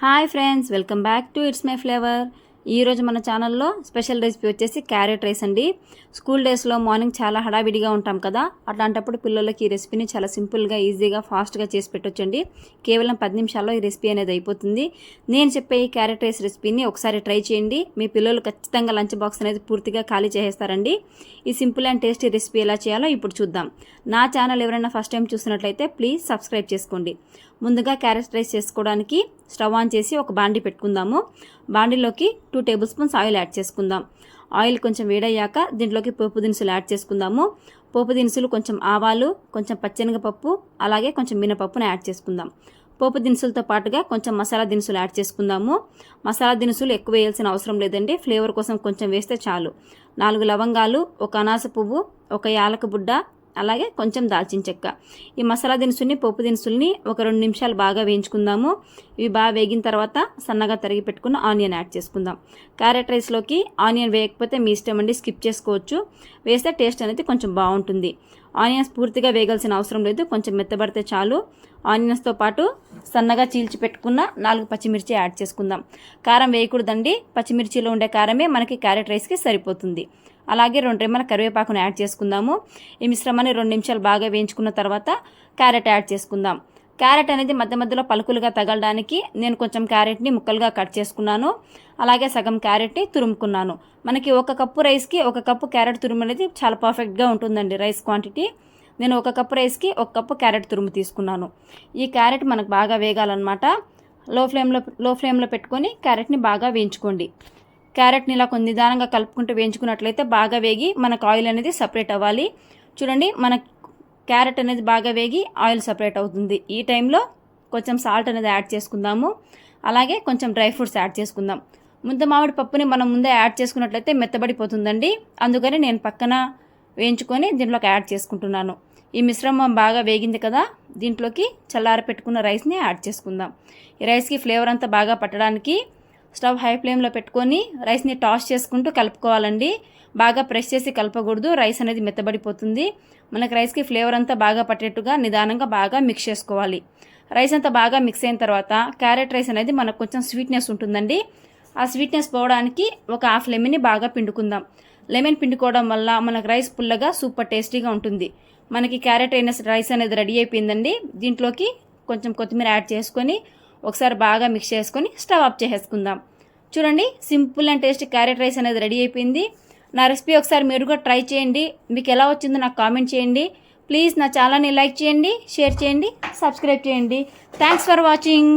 Hi friends, welcome back to it's my flavour. ఈరోజు మన ఛానల్లో స్పెషల్ రెసిపీ వచ్చేసి క్యారెట్ రైస్ అండి. స్కూల్ డేస్లో మార్నింగ్ చాలా హడావిడిగా ఉంటాం కదా, అట్లాంటప్పుడు పిల్లలకి ఈ రెసిపీని చాలా సింపుల్గా, ఈజీగా, ఫాస్ట్గా చేసి పెట్టొచ్చండి. కేవలం 10 నిమిషాల్లో ఈ రెసిపీ అనేది అయిపోతుంది. నేను చెప్పే ఈ క్యారెట్ రైస్ రెసిపీని ఒకసారి ట్రై చేయండి. మీ పిల్లలు ఖచ్చితంగా లంచ్ బాక్స్ అనేది పూర్తిగా ఖాళీ చేసేస్తారండి. ఈ సింపుల్ అండ్ టేస్టీ రెసిపీ ఎలా చేయాలో ఇప్పుడు చూద్దాం. నా ఛానల్ ఎవరైనా ఫస్ట్ టైం చూసినట్లయితే ప్లీజ్ సబ్స్క్రైబ్ చేసుకోండి. ముందుగా క్యారెట్ రైస్ చేసుకోవడానికి స్టవ్ ఆన్ చేసి ఒక బాండీ పెట్టుకుందాము. బాండీలోకి 2 టేబుల్ స్పూన్స్ ఆయిల్ యాడ్ చేసుకుందాం. ఆయిల్ కొంచెం వేడయ్యాక దీంట్లోకి పోపు దినుసులు యాడ్ చేసుకుందాము. పోపు దినుసులు కొంచెం ఆవాలు, కొంచెం పచ్చెనగపప్పు, అలాగే కొంచెం మినపప్పును యాడ్ చేసుకుందాం. పోపు దినుసులతో పాటుగా కొంచెం మసాలా దినుసులు యాడ్ చేసుకుందాము. మసాలా దినుసులు ఎక్కువ వేయాల్సిన అవసరం లేదండి, ఫ్లేవర్ కోసం కొంచెం వేస్తే చాలు. 4 లవంగాలు, ఒక అనాస పువ్వు, ఒక యాలక బుడ్డ, అలాగే కొంచెం దాల్చిన చెక్క. ఈ మసాలా దినుసుల్ని, పోపు దినుసుల్ని ఒక 2 నిమిషాలు బాగా వేయించుకుందాము. ఇవి బాగా వేగిన తర్వాత సన్నగా తరిగి పెట్టుకున్న ఆనియన్ యాడ్ చేసుకుందాం. క్యారెట్ రైస్లోకి ఆనియన్ వేయకపోతే మీ ఇష్టం అండి, స్కిప్ చేసుకోవచ్చు. వేస్తే టేస్ట్ అనేది కొంచెం బాగుంటుంది. ఆనియన్స్ పూర్తిగా వేగాల్సిన అవసరం లేదు, కొంచెం మెత్తబడితే చాలు. ఆనియన్స్తో పాటు సన్నగా చీల్చి పెట్టుకున్న 4 పచ్చిమిర్చి యాడ్ చేసుకుందాం. కారం వేయకూడదండి, పచ్చిమిర్చిలో ఉండే కారమే మనకి క్యారెట్ రైస్కి సరిపోతుంది. అలాగే 2 రెమ్మల కరివేపాకును యాడ్ చేసుకుందాము. ఈ మిశ్రమాన్ని 2 నిమిషాలు బాగా వేయించుకున్న తర్వాత క్యారెట్ యాడ్ చేసుకుందాం. క్యారెట్ అనేది మధ్య మధ్యలో పలుకులుగా తగలడానికి నేను కొంచెం క్యారెట్ని ముక్కలుగా కట్ చేసుకున్నాను. అలాగే సగం క్యారెట్ని తురుముకున్నాను. మనకి 1 కప్పు రైస్కి 1 కప్పు క్యారెట్ తురుము అనేది చాలా పర్ఫెక్ట్గా ఉంటుందండి రైస్ క్వాంటిటీ. నేను 1 కప్పు రైస్కి 1 కప్పు క్యారెట్ తురుము తీసుకున్నాను. ఈ క్యారెట్ మనకు బాగా వేగాలన్నమాట. లో ఫ్లేమ్లో పెట్టుకొని క్యారెట్ని బాగా వేయించుకోండి. క్యారెట్ని ఇలా కొన్ని నిదానంగా కలుపుకుంటూ వేయించుకున్నట్లయితే బాగా వేగి మనకు ఆయిల్ అనేది సపరేట్ అవ్వాలి. చూడండి, మన క్యారెట్ అనేది బాగా వేగి ఆయిల్ సపరేట్ అవుతుంది. ఈ టైంలో కొంచెం సాల్ట్ అనేది యాడ్ చేసుకుందాము. అలాగే కొంచెం డ్రై ఫ్రూట్స్ యాడ్ చేసుకుందాం. ముంత మామిడి పప్పుని మనం ముందే యాడ్ చేసుకున్నట్లయితే మెత్తబడిపోతుందండి, అందుకని నేను పక్కన వేయించుకొని దీంట్లోకి యాడ్ చేసుకుంటున్నాను. ఈ మిశ్రమం బాగా వేగింది కదా, దీంట్లోకి చల్లారి పెట్టుకున్న రైస్ని యాడ్ చేసుకుందాం. ఈ రైస్కి ఫ్లేవర్ అంతా బాగా పట్టడానికి స్టవ్ హై ఫ్లేమ్లో పెట్టుకొని రైస్ని టాస్ చేసుకుంటూ కలుపుకోవాలండి. బాగా ప్రెస్ చేసి కలపకూడదు, రైస్ అనేది మెత్తబడిపోతుంది. మనకి రైస్కి ఫ్లేవర్ అంతా బాగా పట్టేట్టుగా నిదానంగా బాగా మిక్స్ చేసుకోవాలి. రైస్ అంతా బాగా మిక్స్ అయిన తర్వాత క్యారెట్ రైస్ అనేది మనకు కొంచెం స్వీట్నెస్ ఉంటుందండి. ఆ స్వీట్నెస్ పోవడానికి ఒక హాఫ్ లెమన్ని బాగా పిండుకుందాం. లెమన్ పిండుకోవడం వల్ల మనకు రైస్ పుల్లగా సూపర్ టేస్టీగా ఉంటుంది. మనకి క్యారెట్ రైస్ అనేది రెడీ అయిపోయిందండి. దీంట్లోకి కొంచెం కొత్తిమీర యాడ్ చేసుకొని ఒకసారి బాగా మిక్స్ చేసుకొని స్టవ్ ఆఫ్ చేసేసుకుందాం. చూడండి, simple and tasty carrot rice అనేది రెడీ అయిపోయింది. నా రెసిపీ ఒకసారి మీరు కూడా ట్రై చేయండి. మీకు ఎలా వచ్చిందో నాకు కామెంట్ చేయండి. ప్లీజ్ నా ఛానల్ని లైక్ చేయండి, షేర్ చేయండి, సబ్స్క్రైబ్ చేయండి. Thanks for watching.